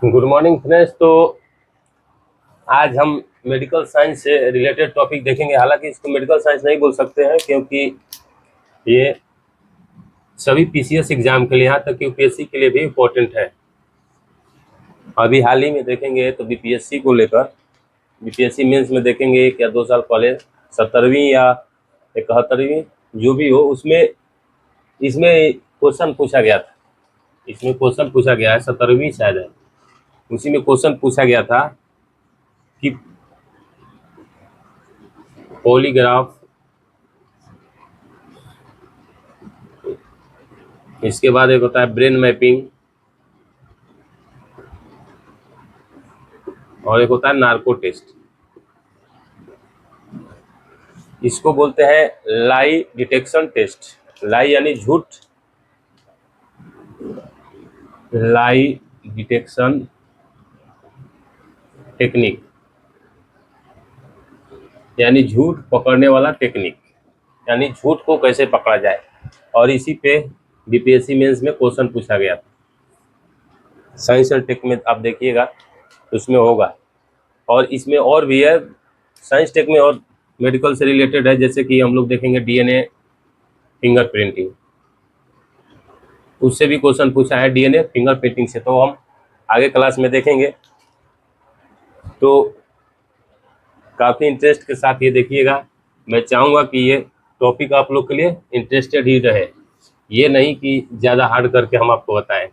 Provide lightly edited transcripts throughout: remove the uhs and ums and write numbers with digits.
Good morning friends. तो आज हम मेडिकल साइंस से रिलेटेड टॉपिक देखेंगे। हालांकि इसको मेडिकल साइंस नहीं बोल सकते हैं क्योंकि ये सभी पीसीएस एग्जाम के लिए, यहाँ तक यूपीएससी के लिए भी इम्पोर्टेंट है। अभी हाल ही में देखेंगे तो बीपीएससी को लेकर, बीपीएससी मेंस में देखेंगे क्या 2 साल पहले 70वीं या 71वीं जो भी हो, उसमें इसमें क्वेश्चन पूछा गया था। इसमें क्वेश्चन पूछा गया है, 70वीं शायद है, उसी में क्वेश्चन पूछा गया था कि पॉलीग्राफ, इसके बाद एक होता है ब्रेन मैपिंग और एक होता है नार्को टेस्ट। इसको बोलते हैं लाई डिटेक्शन टेस्ट। लाई यानी झूठ, लाई डिटेक्शन टेक्निक यानी झूठ पकड़ने वाला टेक्निक, यानी झूठ को कैसे पकड़ा जाए। और इसी पे बीपीएससी मेंस में क्वेश्चन पूछा गया था। साइंस एंड टेक में आप देखिएगा उसमें होगा। और इसमें और भी है, साइंस टेक में और मेडिकल से रिलेटेड है। जैसे कि हम लोग देखेंगे डीएनए फिंगरप्रिंटिंग, उससे भी क्वेश्चन पूछा है डीएनए फिंगरप्रिंटिंग से, तो हम आगे क्लास में देखेंगे। तो काफ़ी इंटरेस्ट के साथ ये देखिएगा। मैं चाहूँगा कि ये टॉपिक आप लोग के लिए इंटरेस्टेड ही रहे, ये नहीं कि ज़्यादा हार्ड करके हम आपको बताएं।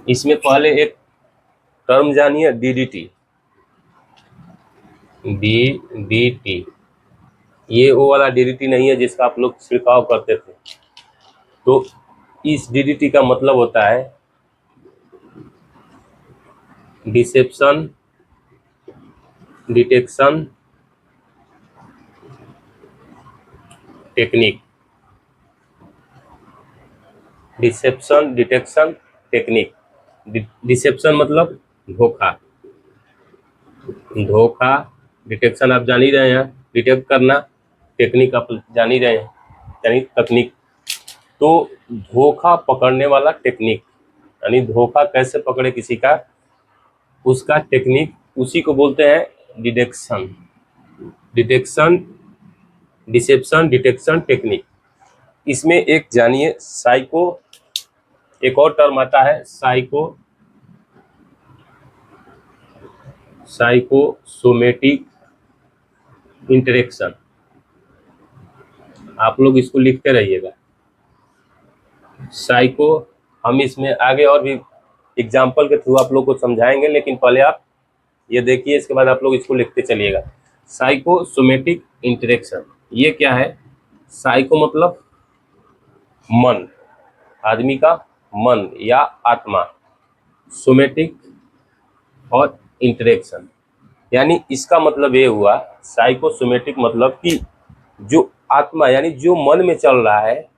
इसमें पहले एक टर्म जानिए, डीडीटी। डीडीटी ये वो वाला डीडीटी नहीं है जिसका आप लोग छिड़काव करते थे। तो इस डीडीटी का मतलब होता है deception detection technique. Deception detection technique, deception मतलब धोखा, धोखा, डिटेक्शन आप जान ही रहे हैं, डिटेक्ट करना, टेक्निक आप जान ही रहे हैं, यानी तकनीक। तो धोखा पकड़ने वाला टेक्निक, यानी धोखा कैसे पकड़े किसी का, उसका टेक्निक, उसी को बोलते हैं detection, detection, deception detection technique. इसमें एक जानिए साइको, एक और टर्म आता है साइकोसोमेटिक इंटरेक्शन। आप लोग इसको लिखते रहिएगा साइको। हम इसमें आगे और भी एग्जाम्पल के थ्रू आप लोग को समझाएंगे, लेकिन पहले आप ये देखिए, इसके बाद आप लोग इसको लिखते चलिएगा। साइकोसोमेटिक इंटरेक्शन ये क्या है? साइको मतलब मन, आदमी का मन या आत्मा, सोमेटिक और इंटरेक्शन, यानी इसका मतलब ये हुआ, साइकोसोमेटिक मतलब कि जो आत्मा यानी जो मन में चल रहा है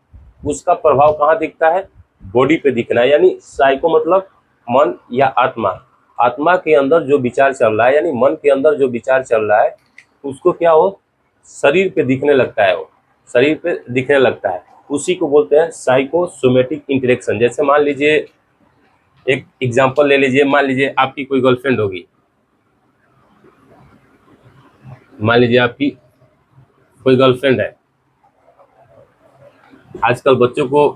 उसका प्रभाव कहाँ दिखता है? बॉडी पे दिखना है। यानी साइको मतलब मन या आत्मा, आत्मा के अंदर जो विचार चल रहा है, यानी मन के अंदर जो विचार चल रहा है उसको क्या हो, शरीर पे दिखने लगता है, वो शरीर पे दिखने लगता है, उसी को बोलते हैं साइकोसोमेटिक इंटरेक्शन। जैसे मान लीजिए, एक एग्जांपल ले लीजिए, मान लीजिए आपकी कोई गर्लफ्रेंड होगी, मान लीजिए आपकी कोई गर्लफ्रेंड है। आजकल बच्चों को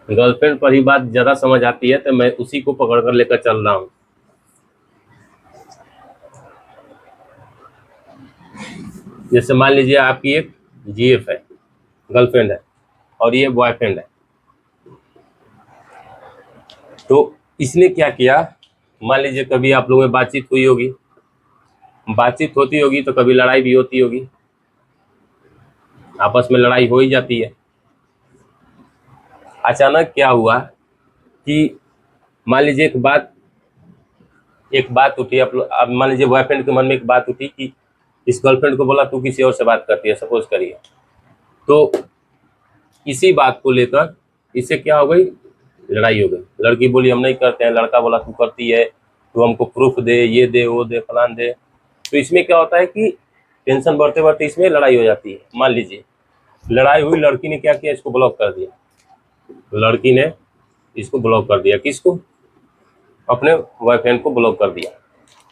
गर्लफ्रेंड पर ही बात ज़्यादा समझ आती है, तो मैं उसी को पकड़ कर लेकर चल रहा हूँ। जैसे मान लीजिए आपकी एक जीएफ है, गर्लफ्रेंड है, और ये बॉयफ्रेंड है। तो इसने क्या किया, मान लीजिए कभी आप लोगों में बातचीत हुई होगी, बातचीत होती होगी तो कभी लड़ाई भी होती होगी, आपस में लड़ाई हो ही जाती है। अचानक क्या हुआ कि मान लीजिए एक बात उठी, अब मान लीजिए बॉयफ्रेंड के मन में एक बात उठी कि इस गर्लफ्रेंड को बोला तू किसी और से बात करती है, सपोज करिए। तो इसी बात को लेकर इससे क्या हो गई, लड़ाई हो गई। लड़की बोली हम नहीं करते हैं, लड़का बोला तू करती है, तो हमको प्रूफ दे, ये दे, वो दे, फलान दे। तो इसमें क्या होता है कि टेंशन बढ़ते बढ़ते इसमें लड़ाई हो जाती है। मान लीजिए लड़ाई हुई, लड़की ने क्या किया, इसको ब्लॉक कर दिया। लड़की ने इसको ब्लॉक कर दिया, किसको, अपने बॉयफ्रेंड को ब्लॉक कर दिया।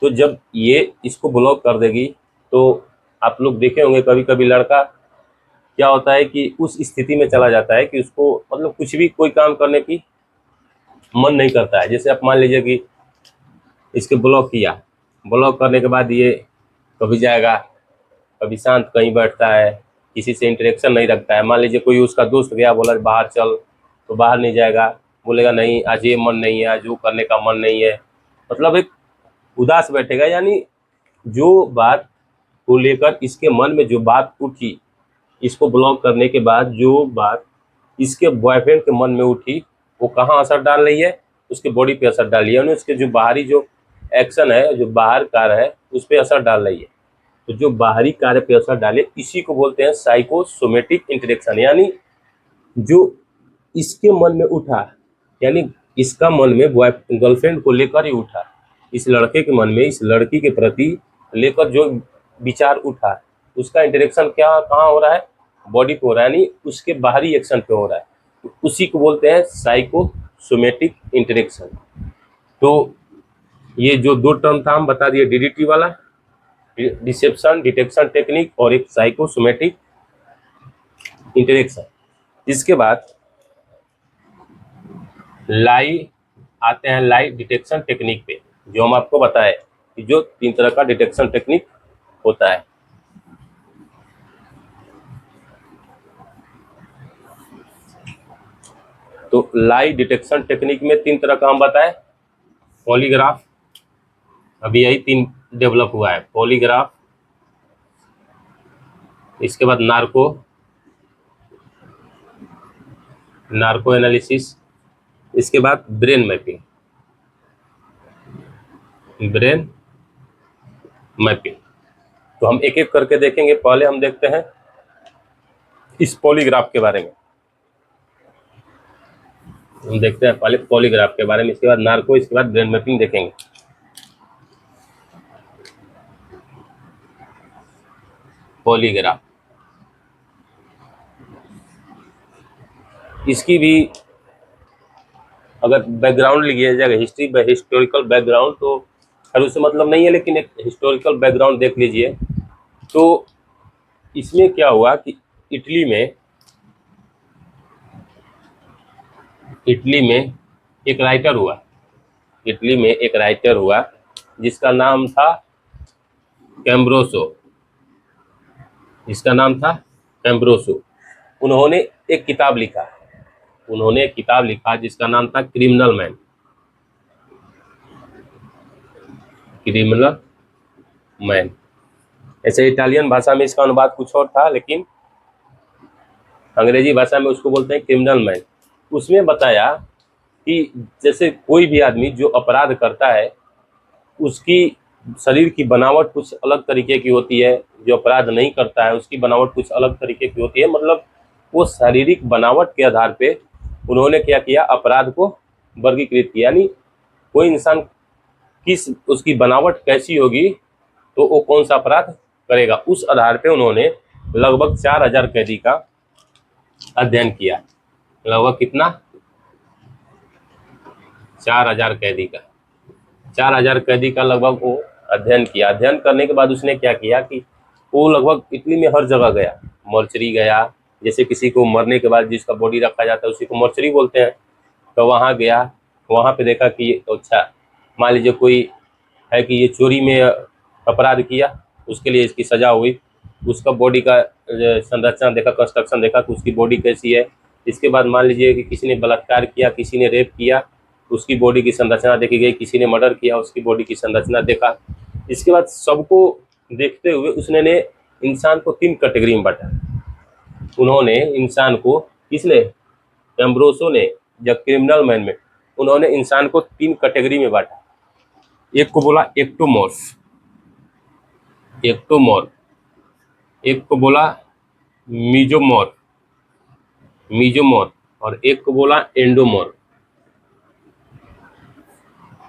तो जब ये इसको ब्लॉक कर देगी तो आप लोग देखे होंगे कभी कभी लड़का क्या होता है कि उस स्थिति में चला जाता है कि उसको मतलब कुछ भी कोई काम करने की मन नहीं करता है। जैसे आप मान लीजिए कि इसके ब्लॉक किया, ब्लॉक करने के बाद ये कभी जाएगा, कभी शांत कहीं बैठता है, किसी से इंटरेक्शन नहीं रखता है। मान लीजिए कोई उसका दोस्त गया, बोला बाहर चल, तो बाहर नहीं जाएगा, बोलेगा नहीं आज ये मन नहीं है, आज वो करने का मन नहीं है, मतलब एक उदास बैठेगा। यानी जो बात को लेकर इसके मन में जो बात उठी, इसको ब्लॉक करने के बाद जो बात इसके बॉयफ्रेंड के मन में उठी, वो कहाँ असर डाल रही है, उसके बॉडी पे असर डाल रही है, यानी उसके जो बाहरी जो एक्शन है, जो बाहर कार्य है, उस पर असर डाल रही है। तो जो बाहरी कार्य पे असर डाले इसी को बोलते हैं साइकोसोमेटिक इंटरेक्शन। यानी जो इसके मन में उठा, यानी इसका मन में बॉय गर्लफ्रेंड को लेकर ही उठा, इस लड़के के मन में इस लड़की के प्रति लेकर जो विचार उठा, उसका इंटरेक्शन क्या कहाँ हो रहा है, बॉडी पे हो रहा है, यानी उसके बाहरी एक्शन पे हो रहा है। तो उसी को बोलते हैं साइकोसोमेटिक इंटरेक्शन। तो ये जो दो टर्म था हम बता दिए, डीडीटी वाला, डिसेप्शन डिटेक्शन टेक्निक, और एक साइकोसोमेटिक इंटरेक्शन। इसके बाद लाई आते हैं, लाई डिटेक्शन टेक्निक पे, जो हम आपको बताए कि जो 3 तरह का डिटेक्शन टेक्निक होता है। तो लाई डिटेक्शन टेक्निक में 3 तरह का हम बताए, पॉलीग्राफ, अभी यही 3 डेवलप हुआ है, पॉलीग्राफ, इसके बाद नार्को एनालिसिस, इसके बाद ब्रेन मैपिंग, ब्रेन मैपिंग। तो हम एक एक करके देखेंगे। पहले हम देखते हैं इस पॉलीग्राफ के बारे में, हम देखते हैं पहले पॉलीग्राफ के बारे में, इसके बाद नार्को, इसके बाद ब्रेन मैपिंग देखेंगे। पॉलीग्राफ, इसकी भी अगर बैकग्राउंड लिया जाएगा, हिस्टोरिकल बैकग्राउंड, तो खैर उससे मतलब नहीं है, लेकिन एक हिस्टोरिकल बैकग्राउंड देख लीजिए। तो इसमें क्या हुआ कि इटली में एक राइटर हुआ, इटली में एक राइटर हुआ जिसका नाम था कैम्ब्रोसो, जिसका नाम था कैम्ब्रोसो। उन्होंने एक किताब लिखा जिसका नाम था क्रिमिनल मैन। ऐसे इटालियन भाषा में इसका अनुवाद कुछ और था, लेकिन अंग्रेजी भाषा में उसको बोलते हैं क्रिमिनल मैन। उसमें बताया कि जैसे कोई भी आदमी जो अपराध करता है, उसकी शरीर की बनावट कुछ अलग तरीके की होती है, जो अपराध नहीं करता है उसकी बनावट कुछ अलग तरीके की होती है। मतलब वो शारीरिक बनावट के आधार पे उन्होंने क्या किया, अपराध को वर्गीकृत किया। यानी कोई इंसान किस उसकी बनावट कैसी होगी तो वो कौन सा अपराध करेगा, उस आधार पे उन्होंने लगभग 4000 कैदी का अध्ययन किया। लगभग कितना, 4000 कैदी का, 4000 कैदी का लगभग वो अध्ययन किया। अध्ययन करने के बाद उसने क्या किया कि वो लगभग इटली में हर जगह गया, मॉर्चरी गया, जैसे किसी को मरने के बाद जिसका बॉडी रखा जाता है उसी को मॉर्चरी बोलते हैं। तो वहाँ गया, वहाँ पे देखा कि अच्छा मान लीजिए कोई है कि ये चोरी में अपराध किया, उसके लिए इसकी सज़ा हुई, उसका बॉडी का संरचना देखा, कंस्ट्रक्शन देखा कि उसकी बॉडी कैसी है। इसके बाद मान लीजिए कि किसी ने बलात्कार किया, किसी ने रेप किया, उसकी बॉडी की संरचना देखी गई, किसी ने मर्डर किया, उसकी बॉडी की संरचना देखा। इसके बाद सबको देखते हुए उसने ने इंसान को 3 कैटेगरी में बांटा। उन्होंने इंसान को, किसने, एम्ब्रोसो ने, जब क्रिमिनल मैन में उन्होंने इंसान को 3 कैटेगरी में बांटा। एक को बोला एक्टोमॉर्फ, एक को बोला मीजोमॉर्फ, और एक को बोला एंडोमॉर्फ।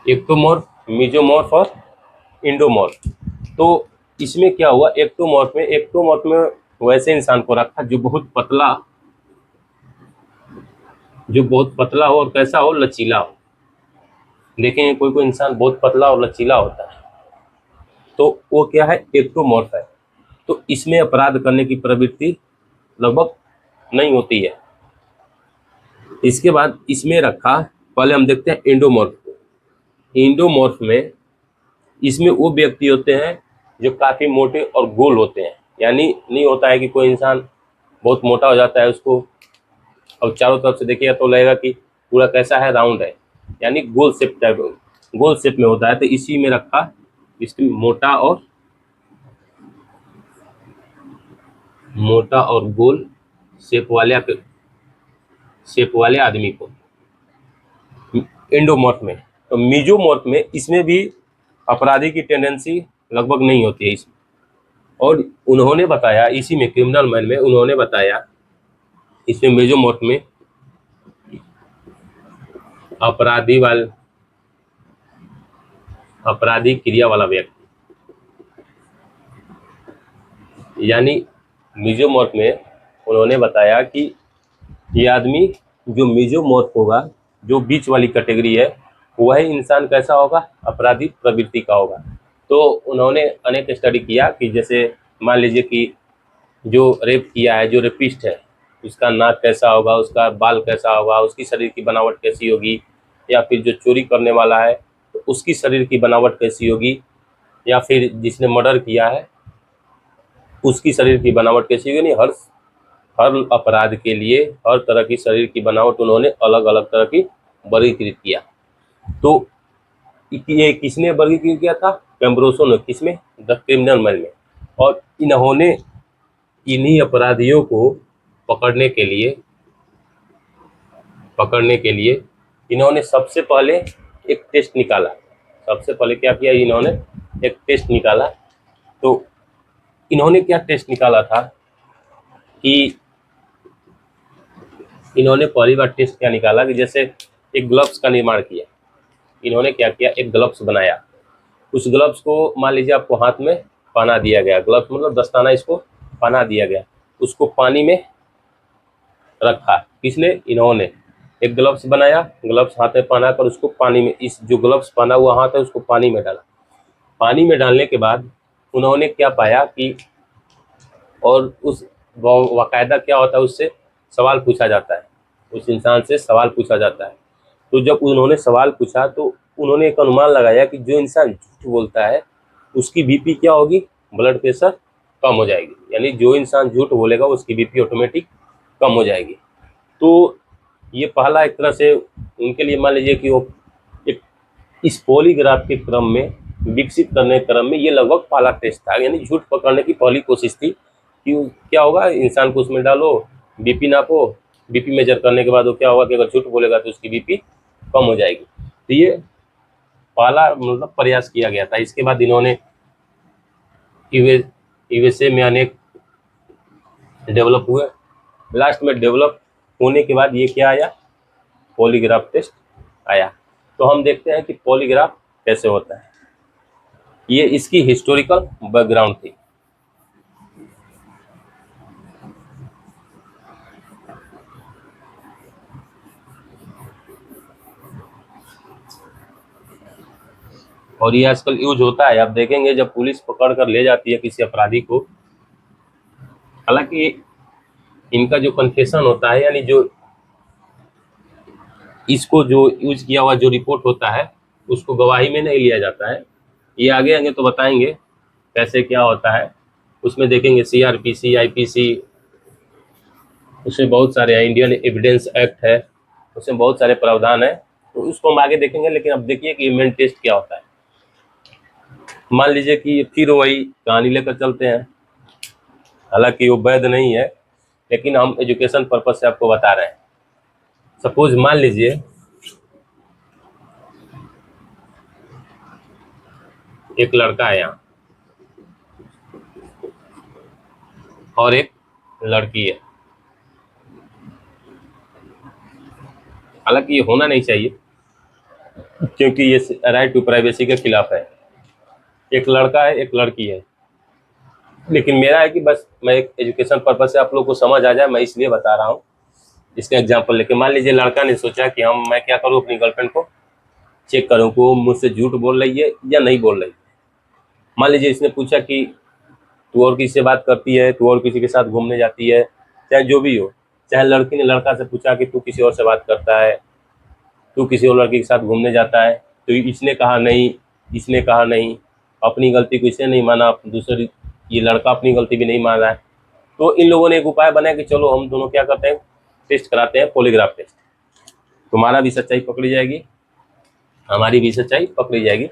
एक्टोमॉर्फ मेसोमॉर्फ और इंडोमॉर्फ। तो इसमें क्या हुआ, एक्टोमॉर्फ में वैसे इंसान को रखा जो बहुत पतला हो और कैसा हो, लचीला हो। देखेंगे कोई कोई इंसान बहुत पतला और लचीला होता है, तो वो क्या है, एक्टोमॉर्फ है। तो इसमें अपराध करने की प्रवृत्ति लगभग नहीं होती है। इसके बाद इसमें रखा, पहले हम देखते हैं इंडोमॉर्फ को। इंडोमॉर्फ में इसमें वो व्यक्ति होते हैं जो काफी मोटे और गोल होते हैं। यानी नहीं होता है कि कोई इंसान बहुत मोटा हो जाता है, उसको अब चारों तरफ से देखिएगा तो लगेगा कि पूरा कैसा है, राउंड है। यानी गोल शेप में होता है। तो इसी में रखा, इसकी मोटा और गोल शेप वाले आदमी को एंडोमॉर्फ में। तो मेसोमॉर्फ में इसमें भी अपराधी की टेंडेंसी लगभग नहीं होती है इसमें। और उन्होंने बताया, इसी में क्रिमिनल मैन में उन्होंने बताया, इसमें मेसोमॉर्फ में अपराधी क्रिया वाला व्यक्ति, यानी मेसोमॉर्फ में उन्होंने बताया कि ये आदमी जो मेसोमॉर्फ होगा, जो बीच वाली कैटेगरी है, वही इंसान कैसा होगा, अपराधी प्रवृत्ति का होगा। तो उन्होंने अनेक स्टडी किया कि जैसे मान लीजिए कि जो रेप किया है, जो रेपिस्ट है, उसका नाक कैसा होगा, उसका बाल कैसा होगा, उसकी शरीर की बनावट कैसी होगी, या फिर जो चोरी करने वाला है तो उसकी शरीर की बनावट कैसी होगी, या फिर जिसने मर्डर किया है उसकी शरीर की बनावट कैसी होगी। नहीं, हर हर अपराध के लिए हर तरह की शरीर की बनावट उन्होंने अलग अलग तरह की वर्गीकृत किया। तो ये किसने वर्गीकृत किया था, कैम्ब्रोसो ने। किसमें, द क्रिमिनल मैन में। और इन्होंने इन्हीं अपराधियों को पकड़ने के लिए इन्होंने सबसे पहले एक टेस्ट निकाला। सबसे पहले क्या किया, इन्होंने एक टेस्ट निकाला। तो इन्होंने क्या टेस्ट निकाला था कि इन्होंने पहली बार टेस्ट क्या निकाला कि जैसे एक ग्लव्स का निर्माण किया। इन्होंने क्या किया, एक ग्लव्स बनाया। उस ग्लव्स को मान लीजिए आपको हाथ में पहना दिया गया, ग्लव्स मतलब दस्ताना, इसको पहना दिया गया। उसको पानी में रखा। किसने, इन्होंने एक ग्लव्स बनाया, ग्लव्स हाथ में पहना कर उसको पानी में, इस जो ग्लव्स पहना हुआ हाथ है उसको पानी में डाला। पानी में डालने के बाद उन्होंने क्या पाया कि, और उस बाकायदा क्या होता है, उससे सवाल पूछा जाता है, उस इंसान से सवाल पूछा जाता है। तो जब उन्होंने सवाल पूछा तो उन्होंने एक अनुमान लगाया कि जो इंसान झूठ बोलता है उसकी बीपी क्या होगी, ब्लड प्रेशर कम हो जाएगी। यानी जो इंसान झूठ बोलेगा उसकी बीपी ऑटोमेटिक कम हो जाएगी। तो ये पहला एक तरह से उनके लिए मान लीजिए कि वो एक इस पॉलीग्राफ के क्रम में, विकसित करने के क्रम में ये लगभग पहला टेस्ट था। यानी झूठ पकड़ने की पहली कोशिश थी कि क्या होगा, इंसान को उसमें डालो, बीपी नापो, बीपी मेजर करने के बाद वो क्या होगा कि अगर झूठ बोलेगा तो उसकी बीपी कम हो जाएगी। तो ये पहला मतलब प्रयास किया गया था। इसके बाद इन्होंने यूएसए में अनेक डेवलप हुए। लास्ट में डेवलप होने के बाद ये क्या आया, पॉलीग्राफ टेस्ट आया। तो हम देखते हैं कि पॉलीग्राफ कैसे होता है। ये इसकी हिस्टोरिकल बैकग्राउंड थी। और ये आजकल यूज होता है। आप देखेंगे जब पुलिस पकड़ कर ले जाती है किसी अपराधी को, हालांकि इनका जो कन्फेशन होता है, यानी जो इसको जो यूज किया हुआ जो रिपोर्ट होता है उसको गवाही में नहीं लिया जाता है। ये आगे आगे तो बताएंगे कैसे क्या होता है। उसमें देखेंगे सीआरपीसी, आईपीसी, उसमें बहुत सारे हैं, इंडियन एविडेंस एक्ट है, उसमें बहुत सारे प्रावधान है। तो उसको हम आगे देखेंगे। लेकिन अब देखिए कि मेन टेस्ट क्या होता है। मान लीजिए कि फिर वही कहानी लेकर चलते हैं। हालांकि वो वैध नहीं है, लेकिन हम एजुकेशन पर्पज से आपको बता रहे हैं। सपोज मान लीजिए एक लड़का है यहाँ और एक लड़की है। हालांकि ये होना नहीं चाहिए, क्योंकि ये राइट टू प्राइवेसी के खिलाफ है। एक लड़का है, एक लड़की है, लेकिन मेरा है कि बस मैं एक एजुकेशन पर्पज से आप लोग को समझ आ जाए, मैं इसलिए बता रहा हूँ। इसका एग्जाम्पल लेके मान लीजिए लड़का ने सोचा कि मैं क्या करूँ, अपनी गर्लफ्रेंड को चेक करूँ कि वो मुझसे झूठ बोल रही है या नहीं बोल रही है। मान लीजिए इसने पूछा कि तू और किसी से बात करती है, तू और किसी के साथ घूमने जाती है, चाहे जो भी हो। चाहे लड़की ने लड़का से पूछा कि तू किसी और से बात करता है, तू किसी और लड़की के साथ घूमने जाता है, तो इसने कहा नहीं, इसने कहा नहीं, अपनी गलती को इसने नहीं माना, दूसरी ये लड़का अपनी गलती भी नहीं मान रहा है। तो इन लोगों ने एक उपाय बनाया कि चलो हम दोनों क्या करते हैं, टेस्ट कराते हैं, पॉलीग्राफ टेस्ट। तुम्हारा भी सच्चाई पकड़ी जाएगी, हमारी भी सच्चाई पकड़ी जाएगी।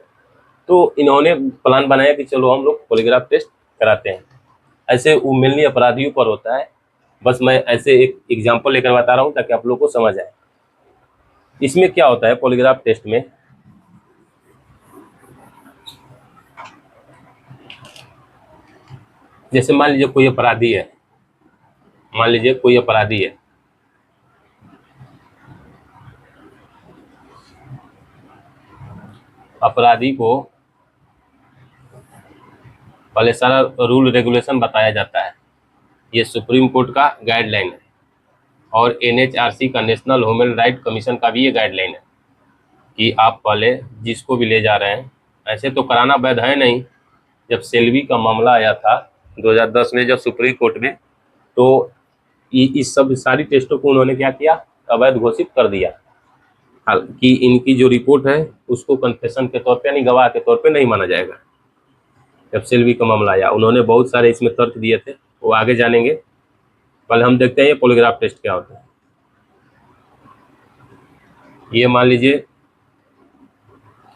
तो इन्होंने प्लान बनाया कि चलो हम लोग पॉलीग्राफ टेस्ट कराते हैं। ऐसे उम्मीदनी अपराधियों पर होता है। बस मैं ऐसे एक एग्जाम्पल लेकर बता रहा हूँ ताकि आप लोग को समझ आए। इसमें क्या होता है पॉलीग्राफ टेस्ट में, जैसे मान लीजिए कोई अपराधी है, मान लीजिए कोई अपराधी है, अपराधी को पहले सारा रूल रेगुलेशन बताया जाता है। ये सुप्रीम कोर्ट का गाइडलाइन है और एनएचआरसी का, नेशनल ह्यूमन राइट कमीशन का भी ये गाइडलाइन है कि आप पहले जिसको भी ले जा रहे हैं, ऐसे तो कराना वैध है नहीं। जब सेल्वी का मामला आया था 2010 में जब सुप्रीम कोर्ट में, तो इस सब सारी टेस्टों को उन्होंने क्या किया, अवैध घोषित कर दिया। हालांकि इनकी जो रिपोर्ट है उसको कन्फेशन के तौर पे यानी गवाह के तौर पे नहीं माना जाएगा। जब सेल्वी का मामला आया उन्होंने बहुत सारे इसमें तर्क दिए थे, वो आगे जानेंगे। पहले हम देखते हैं ये पॉलीग्राफ टेस्ट क्या होता है। ये मान लीजिए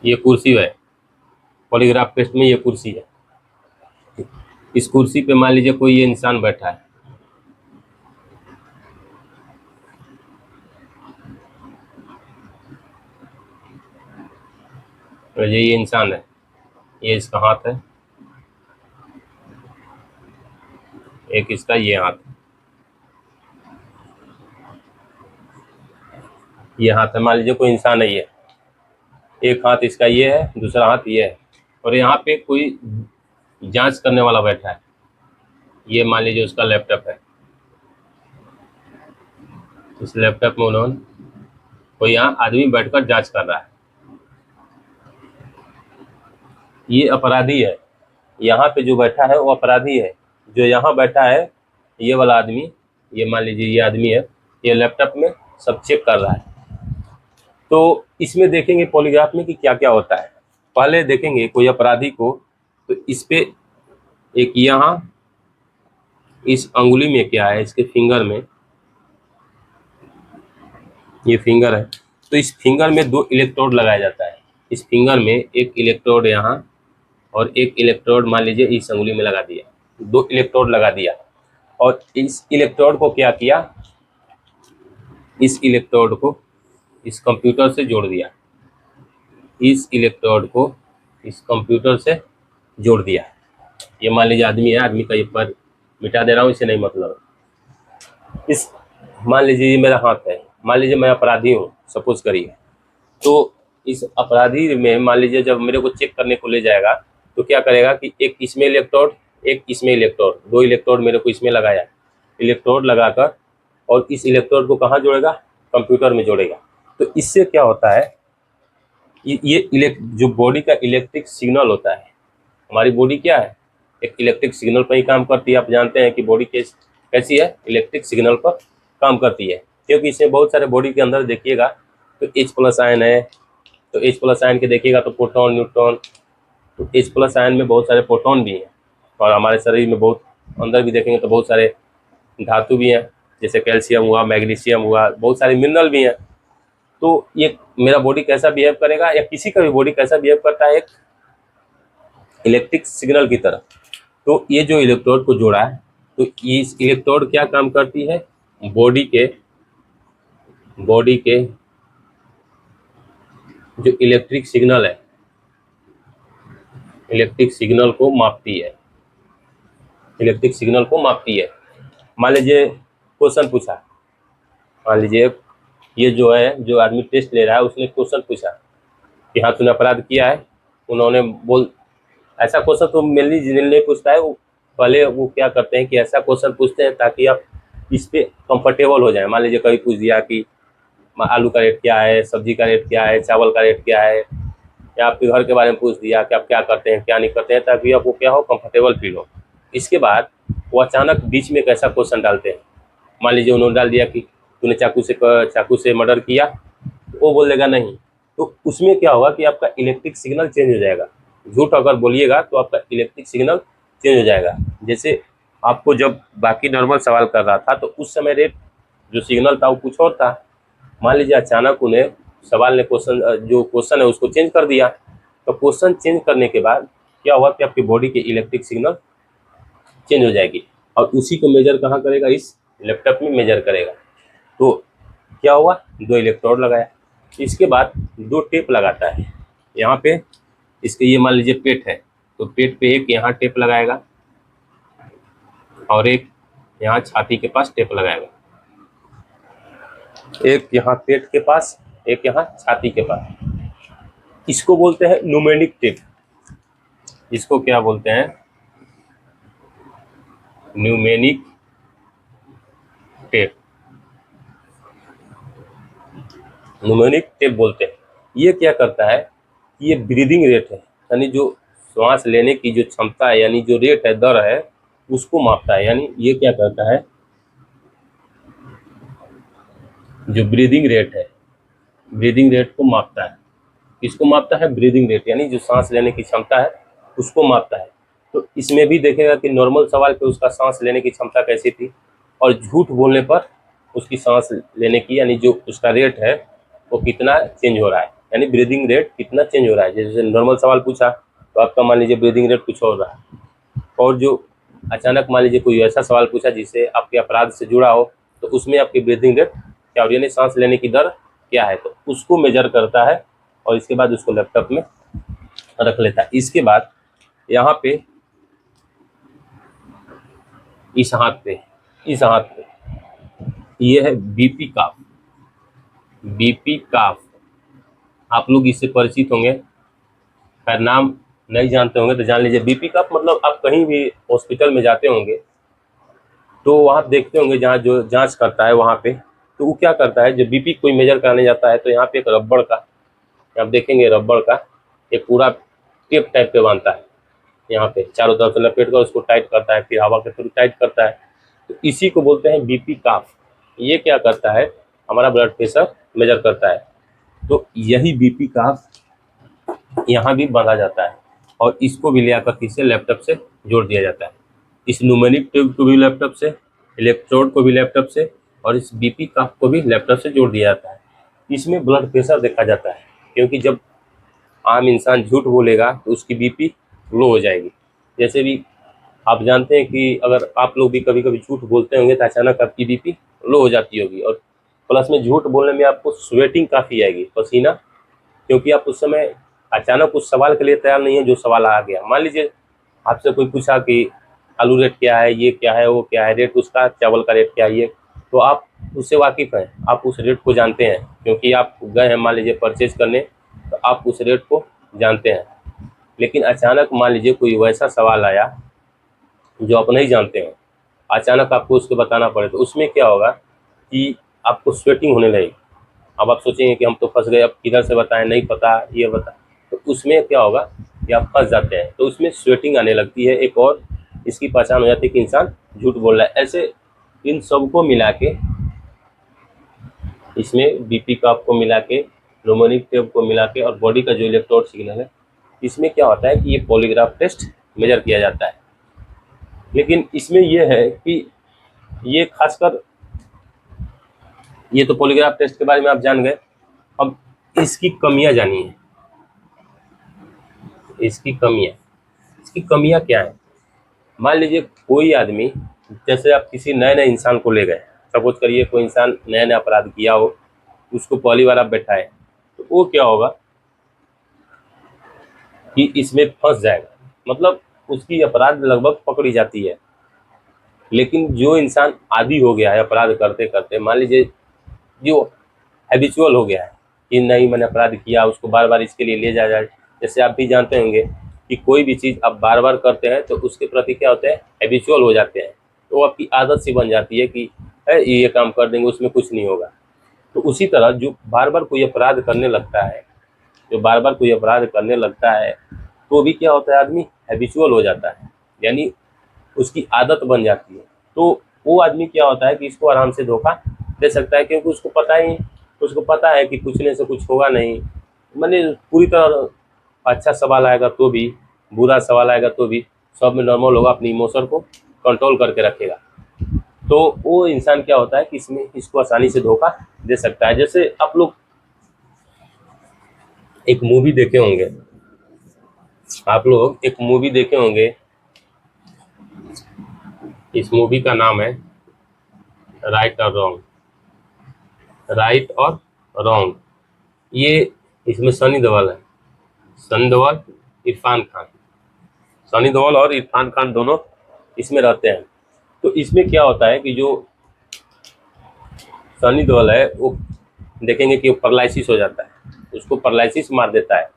ये कुर्सी है, पॉलीग्राफ टेस्ट में ये कुर्सी है। इस कुर्सी पे मान लीजिए कोई ये इंसान बैठा है, और ये इंसान है, ये इसका हाथ है, एक इसका ये हाथ, ये हाथ है। मान लीजिए कोई इंसान है, ये एक हाथ इसका ये है, दूसरा हाथ ये है, और यहाँ पे कोई जांच करने वाला बैठा है। ये मान लीजिए उसका लैपटॉप है, इस लैपटॉप में उन्होंने कोई यहाँ आदमी बैठकर जांच कर रहा है। ये अपराधी है, यहाँ पे जो बैठा है वो अपराधी है। जो यहाँ बैठा है ये वाला आदमी, ये मान लीजिए ये आदमी है, ये लैपटॉप में सब चेक कर रहा है। तो इसमें देखेंगे पॉलीग्राफ में कि क्या क्या होता है। पहले देखेंगे कोई अपराधी को, तो इस पे एक यहाँ इस अंगुली में क्या है, इसके फिंगर में, ये फिंगर है, तो इस फिंगर में 2 इलेक्ट्रोड लगाया जाता है। इस फिंगर में एक इलेक्ट्रोड यहाँ और एक इलेक्ट्रोड मान लीजिए इस अंगुली में लगा दिया, 2 इलेक्ट्रोड लगा दिया। और इस इलेक्ट्रोड को क्या किया, इस इलेक्ट्रोड को इस कंप्यूटर से जोड़ दिया, इस इलेक्ट्रोड को इस कंप्यूटर से जोड़ दिया। ये मान लीजिए आदमी है, आदमी का ये पर मिटा दे रहा हूँ, इसे नहीं मतलब। इस मान लीजिए ये मेरा हाथ है, मान लीजिए मैं अपराधी हूँ सपोज करिए। तो इस अपराधी में मान लीजिए जब मेरे को चेक करने को ले जाएगा तो क्या करेगा कि एक इसमें इलेक्ट्रोड, एक इसमें इलेक्ट्रोड, 2 इलेक्ट्रोड मेरे को इसमें लगाया, इलेक्ट्रोड लगाकर और इस इलेक्ट्रोड को कहाँ जोड़ेगा, कंप्यूटर में जोड़ेगा। तो इससे क्या होता है, ये जो बॉडी का इलेक्ट्रिक सिग्नल होता है, हमारी बॉडी क्या है, एक इलेक्ट्रिक सिग्नल पर ही काम करती है। आप जानते हैं कि बॉडी कैसी है, इलेक्ट्रिक सिग्नल पर काम करती है। क्योंकि इसमें बहुत सारे बॉडी के अंदर देखिएगा तो H+ आयन है, तो H+ आयन के देखिएगा तो प्रोटॉन, न्यूट्रॉन, तो H+ आयन में बहुत सारे प्रोटॉन भी हैं। और हमारे शरीर में बहुत अंदर भी देखेंगे तो बहुत सारे धातु भी हैं, जैसे कैल्शियम हुआ, मैग्नीशियम हुआ, बहुत सारे मिनरल भी हैं। तो ये मेरा बॉडी कैसा बिहेव करेगा, या किसी का भी बॉडी कैसा बिहेव करता है, एक इलेक्ट्रिक सिग्नल की तरह। तो ये जो इलेक्ट्रोड को जोड़ा है, तो इस इलेक्ट्रोड क्या काम करती है, बॉडी के जो इलेक्ट्रिक सिग्नल है, इलेक्ट्रिक सिग्नल को मापती है, इलेक्ट्रिक सिग्नल को मापती है। मान लीजिए क्वेश्चन पूछा, मान लीजिए ये जो है, जो आदमी टेस्ट ले रहा है उसने क्वेश्चन पूछा कि हाँ तूने अपराध किया है, उन्होंने बोल, ऐसा क्वेश्चन तो मेनली नहीं पूछता है, वो पहले वो क्या करते हैं कि ऐसा क्वेश्चन पूछते हैं ताकि आप इस पे कंफर्टेबल हो जाए। मान लीजिए कभी पूछ दिया कि आलू का रेट क्या है, सब्जी का रेट क्या है, चावल का रेट क्या है, या आपके घर के बारे में पूछ दिया कि आप क्या करते हैं क्या नहीं करते हैं, ताकि आपको क्या हो, कंफर्टेबल फील हो। इसके बाद वो अचानक बीच में एक ऐसा क्वेश्चन डालते हैं, मान लीजिए उन्होंने डाल दिया कि तूने चाकू से मर्डर किया, तो वो बोलेगा नहीं, तो उसमें क्या होगा कि आपका इलेक्ट्रिक सिग्नल चेंज हो जाएगा। झूठ अगर बोलिएगा तो आपका इलेक्ट्रिक सिग्नल चेंज हो जाएगा। जैसे आपको जब बाकी नॉर्मल सवाल कर रहा था तो उस समय रेट जो सिग्नल था वो कुछ और था, मान लीजिए अचानक उन्हें सवाल ने क्वेश्चन है उसको चेंज कर दिया, तो क्वेश्चन चेंज करने के बाद क्या हुआ कि आपकी बॉडी के इलेक्ट्रिक सिग्नल चेंज हो जाएगी, और उसी को मेजर कहाँ करेगा, इस लैपटॉप में मेजर करेगा। तो क्या हुआ, दो इलेक्ट्रोड लगाया, इसके बाद दो टेप लगाता है यहाँ पे, इसके ये मान लीजिए पेट है, तो पेट पे एक यहाँ टेप लगाएगा और एक यहाँ छाती के पास टेप लगाएगा, एक यहाँ पेट के पास, एक यहाँ छाती के पास। इसको बोलते हैं न्यूमेरिक टेप। इसको क्या बोलते हैं, न्यूमेरिक टेप, न्यूमेरिक टेप बोलते हैं। ये क्या करता है, ये ब्रीदिंग रेट है, यानी जो श्वास लेने की जो क्षमता है, यानी जो रेट है, दर है, उसको मापता है। यानी ये क्या करता है, जो ब्रीदिंग रेट है, ब्रीदिंग रेट को मापता है। किसको मापता है, ब्रीदिंग रेट, यानी जो सांस लेने की क्षमता है उसको मापता है। तो इसमें भी देखेगा कि नॉर्मल सवाल पे उसका सांस लेने की क्षमता कैसी थी, और झूठ बोलने पर उसकी सांस लेने की, यानी जो उसका रेट है वो कितना चेंज हो रहा है, यानी ब्रीदिंग रेट कितना चेंज हो रहा है। जैसे नॉर्मल सवाल पूछा तो आपका मान लीजिए ब्रीदिंग रेट कुछ और रहा है, और जो अचानक मान लीजिए कोई ऐसा सवाल पूछा जिससे आपके अपराध से जुड़ा हो, तो उसमें आपकी ब्रीदिंग रेट क्या हो रही है, यानी सांस लेने की दर क्या है, तो उसको मेजर करता है और इसके बाद उसको लैपटॉप में रख लेता है। इसके बाद यहाँ पे इस हाथ पे ये है बीपी काफ। बीपी काफ आप लोग इससे परिचित होंगे, खैर नाम नहीं जानते होंगे तो जान लीजिए। बीपी काफ मतलब आप कहीं भी हॉस्पिटल में जाते होंगे तो वहाँ देखते होंगे जहाँ जो जांच करता है वहाँ पे, तो वो क्या करता है, जब बीपी कोई मेजर कराने जाता है तो यहाँ पे एक रबड़ का, आप देखेंगे रबड़ का एक पूरा टेप टाइप पे बांधता है, यहाँ पे चारों तरफ से लपेट कर उसको टाइट करता है, फिर हवा के थ्रू टाइट करता है। तो इसी को बोलते हैं बीपी काफ। ये क्या करता है, हमारा ब्लड प्रेशर मेजर करता है। तो यही बीपी काफ यहाँ भी बांधा जाता है, और इसको भी ले आकर किसी लैपटॉप से जोड़ दिया जाता है। इस न्यूमेरिक ट्यूब को भी लैपटॉप से, इलेक्ट्रोड को भी लैपटॉप से, और इस बीपी काफ को भी लैपटॉप से जोड़ दिया जाता है। इसमें ब्लड प्रेशर देखा जाता है, क्योंकि जब आम इंसान झूठ बोलेगा तो उसकी बीपी लो हो जाएगी। जैसे भी आप जानते हैं कि अगर आप लोग भी कभी कभी झूठ बोलते होंगे तो अचानक आपकी बीपी लो हो जाती होगी, और प्लस में झूठ बोलने में आपको स्वेटिंग काफ़ी आएगी, पसीना, क्योंकि आप उस समय अचानक उस सवाल के लिए तैयार नहीं है जो सवाल आ गया। मान लीजिए आपसे कोई पूछा कि आलू रेट क्या है, ये क्या है, वो क्या है, रेट उसका, चावल का रेट क्या है, ये, तो आप उससे वाकिफ़ हैं, आप उस रेट को जानते हैं, क्योंकि आप गए हैं मान लीजिए परचेज करने, तो आप उस रेट को जानते हैं। लेकिन अचानक मान लीजिए कोई वैसा सवाल आया जो आप नहीं जानते हैं, अचानक आपको उसको बताना पड़े, तो उसमें क्या होगा कि आपको स्वेटिंग होने लगेगी। अब आप सोचेंगे कि हम तो फंस गए, अब किधर से बताएं, नहीं पता, ये बता, तो उसमें क्या होगा कि आप फंस जाते हैं, तो उसमें स्वेटिंग आने लगती है। एक और इसकी पहचान हो जाती है कि इंसान झूठ बोल रहा है। ऐसे इन सबको मिला के, इसमें बीपी का आपको मिला के, न्यूमेरिक टेप को मिला के, और बॉडी का जो इलेक्ट्रोड सिग्नल है, इसमें क्या होता है कि ये पॉलीग्राफ टेस्ट मेजर किया जाता है। लेकिन इसमें यह है कि ये खासकर, ये तो पॉलीग्राफ टेस्ट के बारे में आप जान गए, अब इसकी कमियां जानिए। इसकी कमियां क्या है, मान लीजिए कोई आदमी, जैसे आप किसी नए नए इंसान को ले गए, सपोज करिए कोई इंसान नया नया अपराध किया हो, उसको पहली बार आप बैठाए, तो वो क्या होगा कि इसमें फंस जाएगा, मतलब उसकी अपराध लगभग पकड़ी जाती है। लेकिन जो इंसान आदी हो गया है अपराध करते करते, मान लीजिए जो हैबिचुअल हो गया है, कि नहीं मैंने अपराध किया, उसको बार बार इसके लिए ले जाया जाए। जैसे आप भी जानते होंगे कि कोई भी चीज़ आप बार बार करते हैं तो उसके प्रति क्या होता है, हैबिचुअल हो जाते हैं, तो आपकी आदत सी बन जाती है कि ये काम कर देंगे उसमें कुछ नहीं होगा। तो उसी तरह जो बार बार कोई अपराध करने लगता है, जो बार बार कोई अपराध करने लगता है, तो भी क्या होता है, आदमी हैबिचुअल हो जाता है, यानी उसकी आदत बन जाती है। तो वो आदमी क्या होता है कि इसको आराम से धोखा दे सकता है, क्योंकि उसको पता है कि पूछने से कुछ होगा नहीं। मैंने पूरी तरह अच्छा सवाल आएगा तो भी, बुरा सवाल आएगा तो भी, सब में नॉर्मल होगा, अपनी इमोशन को कंट्रोल करके रखेगा। तो वो इंसान क्या होता है कि इसको आसानी से धोखा दे सकता है। जैसे आप लोग एक मूवी देखे होंगे, इस मूवी का नाम है राइट और रॉन्ग। राइट और रॉन्ग, ये इसमें सनी देओल है, सनी देओल, इरफान खान, सनी देओल और इरफान खान दोनों इसमें रहते हैं। तो इसमें क्या होता है कि जो सनी देओल है वो देखेंगे कि वो पैरालिसिस हो जाता है, उसको पैरालिसिस मार देता है,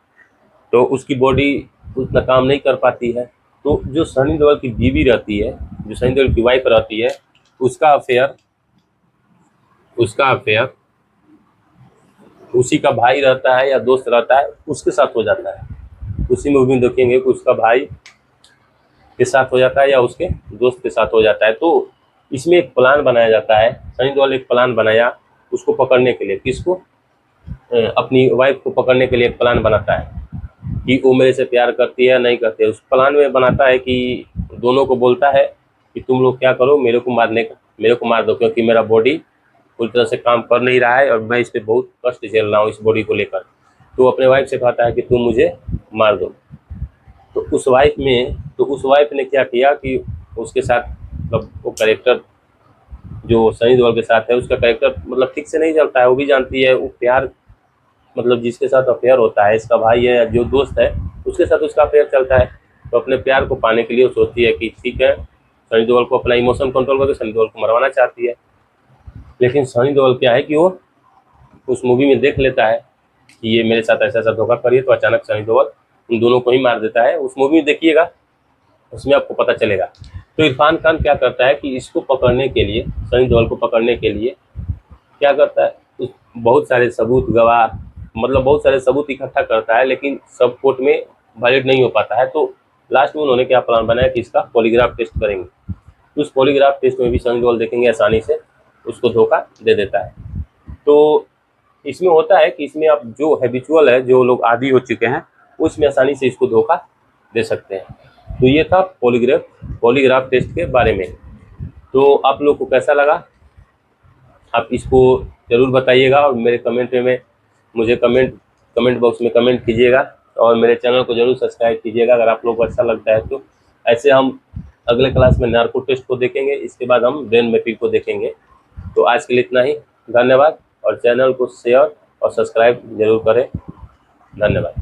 तो उसकी बॉडी उतना काम नहीं कर पाती है। तो जो सनी देओल की बीवी रहती है, जो सनी देओल की वाइफ रहती है, उसका अफेयर उसी का भाई रहता है या दोस्त रहता है, उसके साथ हो जाता है। उसी मूवी में देखेंगे कि उसका भाई के साथ हो जाता है या उसके दोस्त के साथ हो जाता है। तो इसमें एक प्लान बनाया जाता है, सनी देओल एक प्लान बनाया उसको पकड़ने के लिए। किसको? अपनी वाइफ को पकड़ने के लिए एक प्लान बनाता है कि वो मेरे से प्यार करती है नहीं करती है। उस प्लान में बनाता है कि दोनों को बोलता है कि तुम लोग क्या करो, मेरे को मार दो, क्योंकि मेरा बॉडी पूरी तरह से काम कर नहीं रहा है और मैं इस पर बहुत कष्ट झेल रहा हूँ इस बॉडी को लेकर। तो अपने वाइफ से कहता है कि तुम मुझे मार दो। तो उस वाइफ ने क्या किया कि उसके साथ मतलब वो कैरेक्टर जो सनी देओल के साथ है, उसका कैरेक्टर मतलब ठीक से नहीं चलता है। वो भी जानती है वो प्यार, मतलब जिसके साथ अफेयर होता है, इसका भाई है या जो दोस्त है उसके साथ उसका अफेयर चलता है। तो अपने प्यार को पाने के लिए वो सोचती है कि ठीक है, सनी देओल को अपना इमोशन कंट्रोल करके सनी देओल को मरवाना चाहती है। लेकिन सनी देओल क्या है कि वो उस मूवी में देख लेता है कि ये मेरे साथ ऐसा ऐसा धोखा करिए, तो अचानक सनी देओल उन दोनों को ही मार देता है। उस मूवी में देखिएगा, उसमें आपको पता चलेगा। तो इरफान खान क्या करता है कि इसको पकड़ने के लिए, सनी देओल को पकड़ने के लिए क्या करता है, बहुत सारे सबूत, गवाह, मतलब बहुत सारे सबूत इकट्ठा करता है, लेकिन सब कोर्ट में वैलिड नहीं हो पाता है। तो लास्ट में उन्होंने क्या प्लान बनाया कि इसका पॉलीग्राफ टेस्ट करेंगे। उस पॉलीग्राफ टेस्ट में भी सनी देओल देखेंगे आसानी से उसको धोखा दे देता है। तो इसमें होता है कि इसमें आप जो हैबिचुअल है, जो लोग आदी हो चुके हैं, उसमें आसानी से इसको धोखा दे सकते हैं। तो ये था पॉलीग्राफ टेस्ट के बारे में। तो आप लोग को कैसा लगा, आप इसको ज़रूर बताइएगा और मेरे कमेंट में मुझे कमेंट बॉक्स में कमेंट कीजिएगा और मेरे चैनल को ज़रूर सब्सक्राइब कीजिएगा अगर आप लोग को अच्छा लगता है तो। ऐसे हम अगले क्लास में नार्को टेस्ट को देखेंगे, इसके बाद हम ब्रेन मैपिंग को देखेंगे। तो आज के लिए इतना ही, धन्यवाद। और चैनल को शेयर और सब्सक्राइब जरूर करें। धन्यवाद।